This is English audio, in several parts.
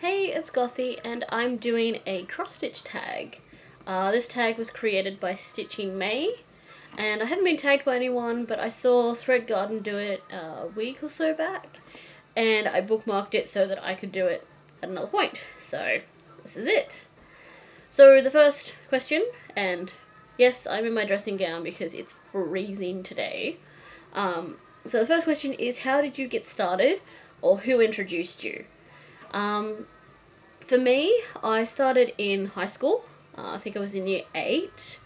Hey, it's Gothy, and I'm doing a cross-stitch tag. This tag was created by Stitching May, and I haven't been tagged by anyone, but I saw Thread Garden do it a week or so back, and I bookmarked it so that I could do it at another point. So, this is it. So, the first question, and yes, I'm in my dressing gown because it's freezing today. So the first question is, how did you get started, or who introduced you? For me, I started in high school. I think I was in year 8.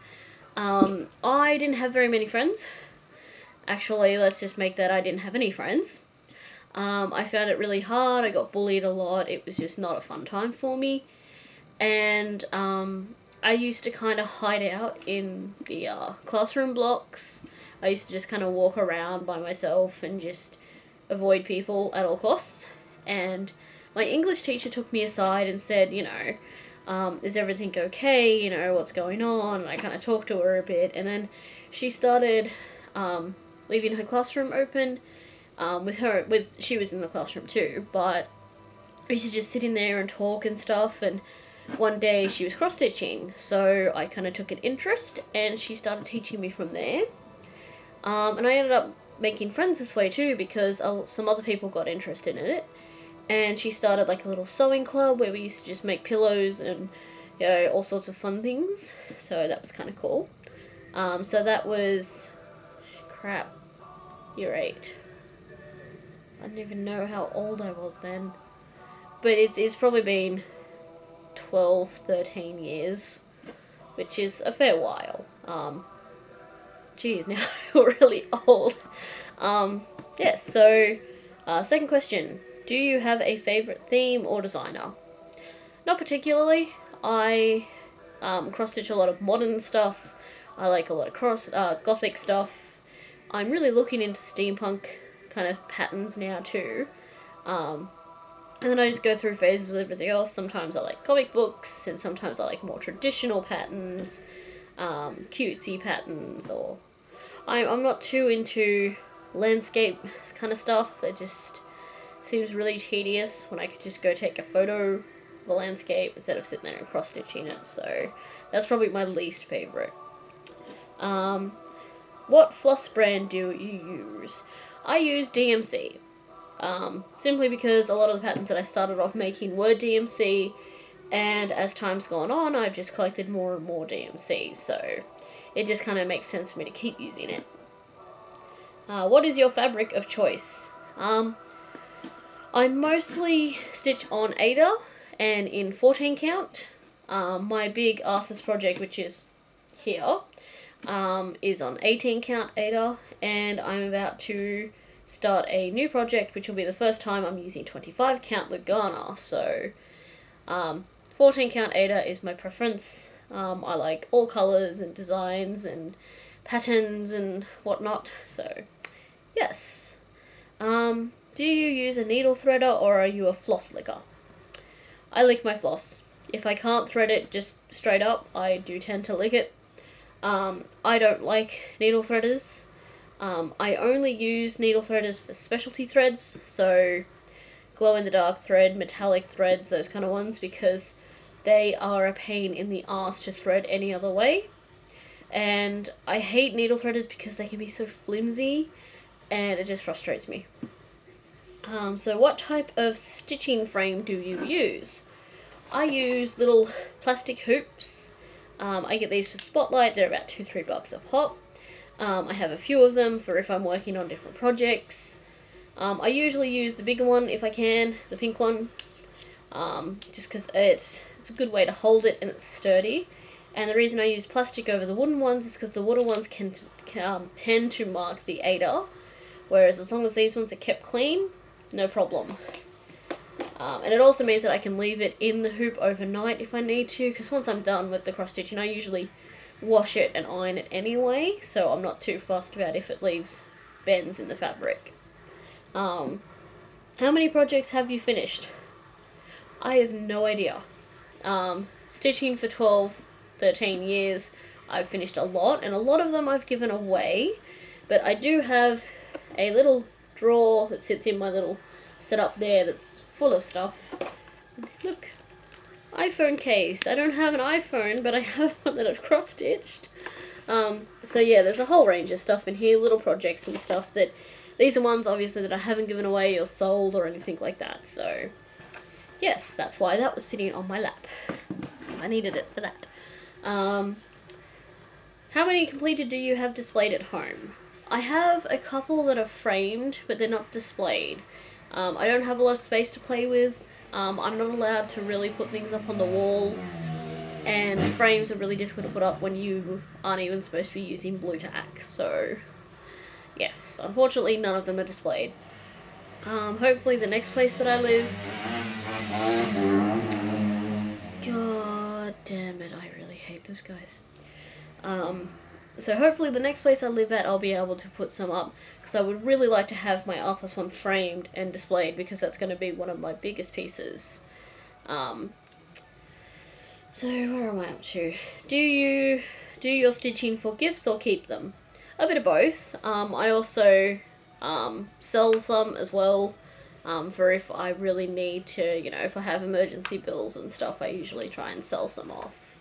I didn't have very many friends. Actually, let's just make that I didn't have any friends. I found it really hard. I got bullied a lot. It was just not a fun time for me. And I used to kind of hide out in the classroom blocks. I used to just kind of walk around by myself and just avoid people at all costs. And my English teacher took me aside and said, is everything okay? What's going on? And I kind of talked to her a bit, and then she started leaving her classroom open. She was in the classroom too, but I used to just sit in there and talk and stuff. And one day she was cross stitching, so I kind of took an interest, and she started teaching me from there. And I ended up making friends this way too, because some other people got interested in it. And she started like a little sewing club where we used to just make pillows and all sorts of fun things. So that was kind of cool. So that was year 8. I don't even know how old I was then, but it's probably been 12, 13 years, which is a fair while. Geez, now I'm really old. Yes, so second question. Do you have a favourite theme or designer? Not particularly. I cross-stitch a lot of modern stuff. I like a lot of gothic stuff. I'm really looking into steampunk kind of patterns now too. And then I just go through phases with everything else. Sometimes I like comic books, and sometimes I like more traditional patterns, cutesy patterns, or I'm not too into landscape kind of stuff. It just seems really tedious when I could just go take a photo of a landscape instead of sitting there and cross-stitching it. So that's probably my least favourite. What floss brand do you use? I use DMC. Simply because a lot of the patterns that I started off making were DMC, and as time's gone on, I've just collected more and more DMC, so it just kind of makes sense for me to keep using it. What is your fabric of choice? I mostly stitch on Aida and in 14 count. My big Arthur's project, which is here, is on 18 count Aida, and I'm about to start a new project, which will be the first time I'm using 25 count Lugana. So 14 count Aida is my preference. I like all colours and designs and patterns and whatnot, so yes. Do you use a needle threader, or are you a floss licker? I lick my floss. If I can't thread it just straight up, I do tend to lick it. I don't like needle threaders. I only use needle threaders for specialty threads, so glow-in-the-dark thread, metallic threads, those kind of ones, because they are a pain in the arse to thread any other way. And I hate needle threaders because they can be so flimsy, and it just frustrates me. So what type of stitching frame do you use? I use little plastic hoops. I get these for Spotlight. They're about $2-3 a pop. I have a few of them for if I'm working on different projects. I usually use the bigger one if I can, the pink one, just because it's a good way to hold it and it's sturdy. And the reason I use plastic over the wooden ones is because the wooden ones can tend to mark the Aida, whereas as long as these ones are kept clean, no problem. And it also means that I can leave it in the hoop overnight if I need to, because once I'm done with the cross stitching, I usually wash it and iron it anyway, so I'm not too fussed about if it leaves bends in the fabric. How many projects have you finished? I have no idea. Stitching for 12, 13 years, I've finished a lot, and a lot of them I've given away, but I do have a little drawer that sits in my little setup there that's full of stuff. Look iPhone case. I don't have an iPhone, but I have one that I've cross-stitched. So yeah, there's a whole range of stuff in here, little projects and stuff that, these are ones obviously that I haven't given away or sold or anything like that, so yes, that's why that was sitting on my lap, because I needed it for that. How many completed do you have displayed at home? I have a couple that are framed, but they're not displayed. I don't have a lot of space to play with. I'm not allowed to really put things up on the wall, and frames are really difficult to put up when you aren't even supposed to be using blue tack, so yes, unfortunately none of them are displayed. Hopefully the next place that I live... God damn it, I really hate those guys. So hopefully the next place I live at I'll be able to put some up, because I would really like to have my Arthas one framed and displayed, because that's going to be one of my biggest pieces. So where am I up to? Do you do your stitching for gifts or keep them? A bit of both. I also sell some as well, for if I really need to, you know, if I have emergency bills and stuff, I usually try and sell some off.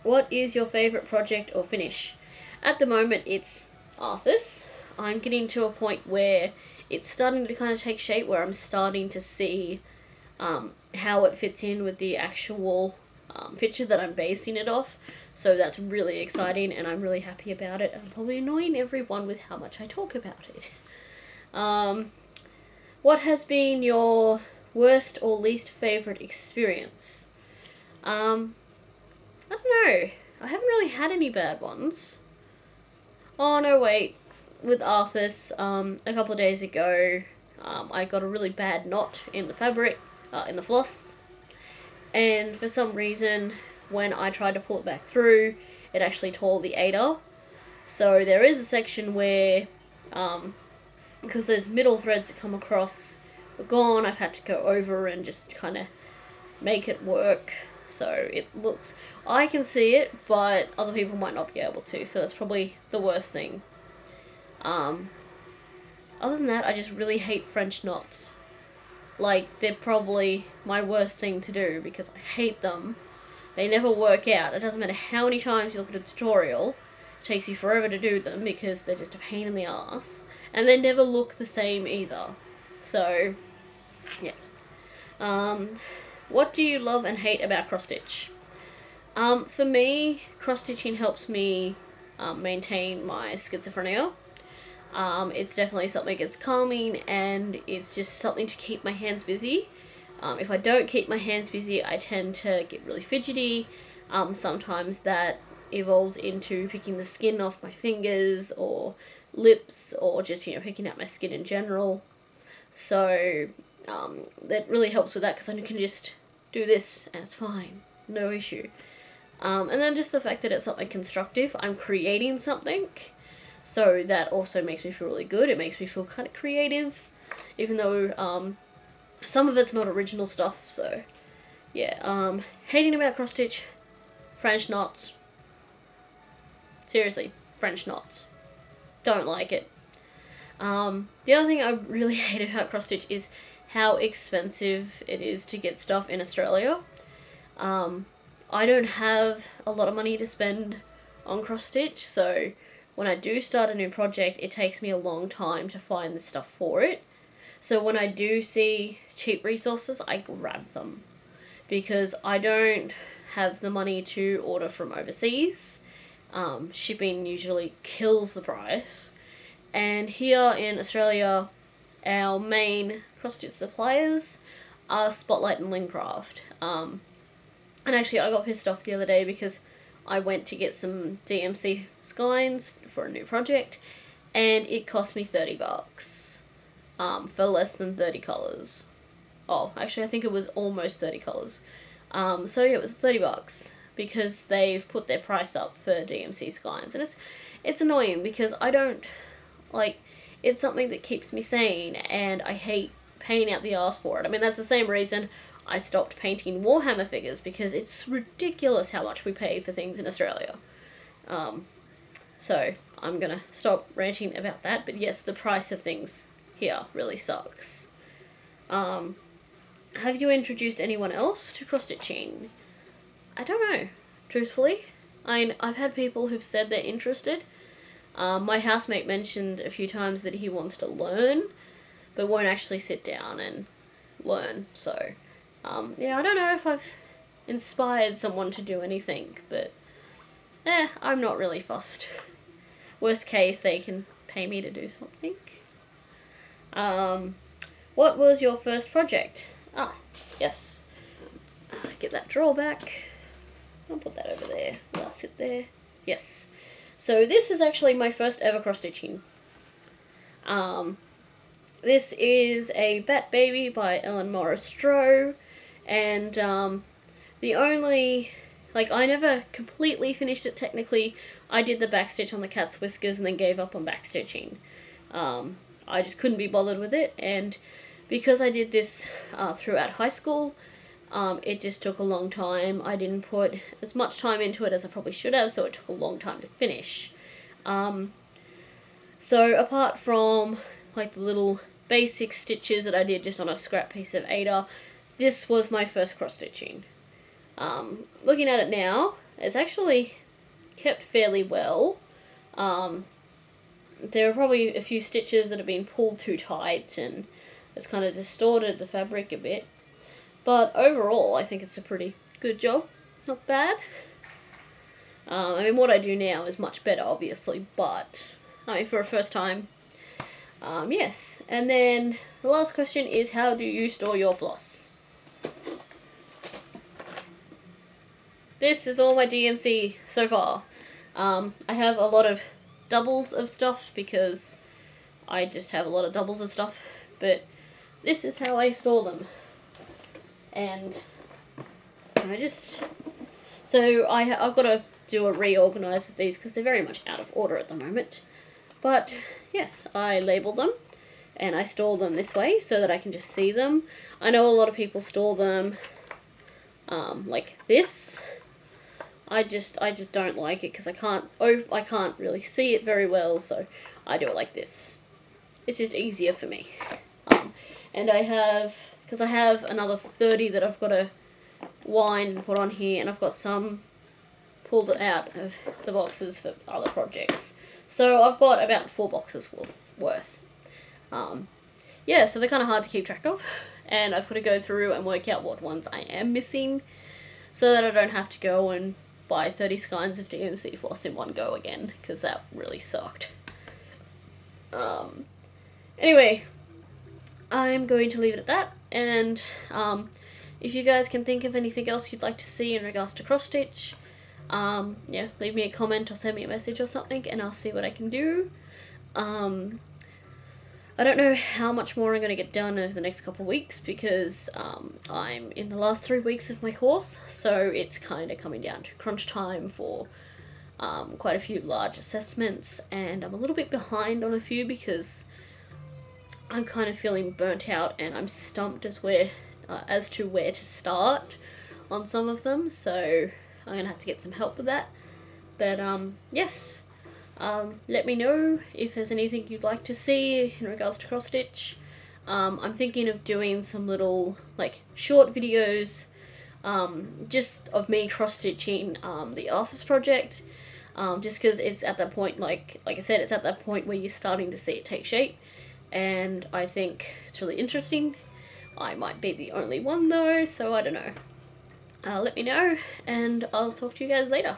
What is your favourite project or finish? At the moment it's Arthas. I'm getting to a point where it's starting to kind of take shape, where I'm starting to see how it fits in with the actual picture that I'm basing it off. So that's really exciting and I'm really happy about it. I'm probably annoying everyone with how much I talk about it. What has been your worst or least favourite experience? I don't know. I haven't really had any bad ones. Oh no, wait. With Arthas, a couple of days ago, I got a really bad knot in the fabric, in the floss. And for some reason, when I tried to pull it back through, it actually tore the Ada. So there is a section where, because those middle threads that come across were gone, I've had to go over and just kind of make it work. So it looks, I can see it, but other people might not be able to, so that's probably the worst thing. Other than that, I just really hate French knots. Like, they're probably my worst thing to do, because I hate them. They never work out. It doesn't matter how many times you look at a tutorial, it takes you forever to do them, because they're just a pain in the ass. And they never look the same either. So, yeah. What do you love and hate about cross-stitch? For me, cross-stitching helps me maintain my schizophrenia. It's definitely something that's calming, and it's just something to keep my hands busy. If I don't keep my hands busy, I tend to get really fidgety. Sometimes that evolves into picking the skin off my fingers or lips, or just, you know, picking out my skin in general. So that really helps with that, because I can just do this and it's fine, no issue. And then just the fact that it's something constructive, I'm creating something, so that also makes me feel really good. It makes me feel kind of creative, even though some of it's not original stuff. So yeah, hating about cross stitch, French knots. Seriously, French knots. Don't like it. The other thing I really hate about cross stitch is how expensive it is to get stuff in Australia. I don't have a lot of money to spend on cross stitch, so when I do start a new project, it takes me a long time to find the stuff for it. So when I do see cheap resources, I grab them, because I don't have the money to order from overseas. Shipping usually kills the price. And here in Australia, our main cross-stitch suppliers are Spotlight and Lincraft. And actually I got pissed off the other day because I went to get some DMC skeins for a new project, and it cost me $30 for less than 30 colours. Oh, actually I think it was almost 30 colours. So yeah, it was $30 because they've put their price up for DMC skeins, and it's annoying because I don't, like, it's something that keeps me sane, and I hate paying out the arse for it. I mean, that's the same reason I stopped painting Warhammer figures, because it's ridiculous how much we pay for things in Australia. So I'm gonna stop ranting about that, but yes, the price of things here really sucks. have you introduced anyone else to cross-stitching? I don't know, truthfully. I've had people who've said they're interested. My housemate mentioned a few times that he wants to learn, but won't actually sit down and learn. So, yeah, I don't know if I've inspired someone to do anything, but I'm not really fussed. Worst case, they can pay me to do something. What was your first project? Ah, yes. Get that drawer back. I'll put that over there. That'll sit there. Yes. So this is actually my first ever cross-stitching. This is a Bat Baby by Ellen Morris Stroh, and the only, like, I never completely finished it technically. I did the backstitch on the cat's whiskers and then gave up on backstitching. I just couldn't be bothered with it, and because I did this throughout high school, it just took a long time. I didn't put as much time into it as I probably should have, so it took a long time to finish. So apart from like the little basic stitches that I did just on a scrap piece of Aida, this was my first cross-stitching. Looking at it now, it's actually kept fairly well. There are probably a few stitches that have been pulled too tight and it's kind of distorted the fabric a bit. But overall, I think it's a pretty good job. Not bad. I mean, what I do now is much better, obviously, but I mean, for a first time, yes. And then the last question is, how do you store your floss? This is all my DMC so far. I have a lot of doubles of stuff because I just have a lot of doubles of stuff, but this is how I store them. And I've got to do a reorganize of these because they're very much out of order at the moment. But yes, I label them and I store them this way so that I can just see them. I know a lot of people store them like this. I just don't like it because I can't really see it very well, so I do it like this. It's just easier for me. And because I have another 30 that I've got to wind and put on here, and I've got some pulled out of the boxes for other projects. So I've got about 4 boxes worth. Yeah, so they're kind of hard to keep track of, and I've got to go through and work out what ones I am missing so that I don't have to go and buy 30 skeins of DMC floss in one go again, because that really sucked. Anyway, I'm going to leave it at that, and if you guys can think of anything else you'd like to see in regards to cross stitch, yeah, leave me a comment or send me a message or something and I'll see what I can do. I don't know how much more I'm going to get done over the next couple of weeks because I'm in the last 3 weeks of my course, so it's kind of coming down to crunch time for quite a few large assessments, and I'm a little bit behind on a few because I'm kind of feeling burnt out and I'm stumped as to where to start on some of them, so I'm going to have to get some help with that. But yes, let me know if there's anything you'd like to see in regards to cross stitch. I'm thinking of doing some little like short videos just of me cross stitching the Arthas project, just because it's at that point, like I said, it's at that point where you're starting to see it take shape, and I think it's really interesting. I might be the only one though, so I don't know. Let me know, and I'll talk to you guys later.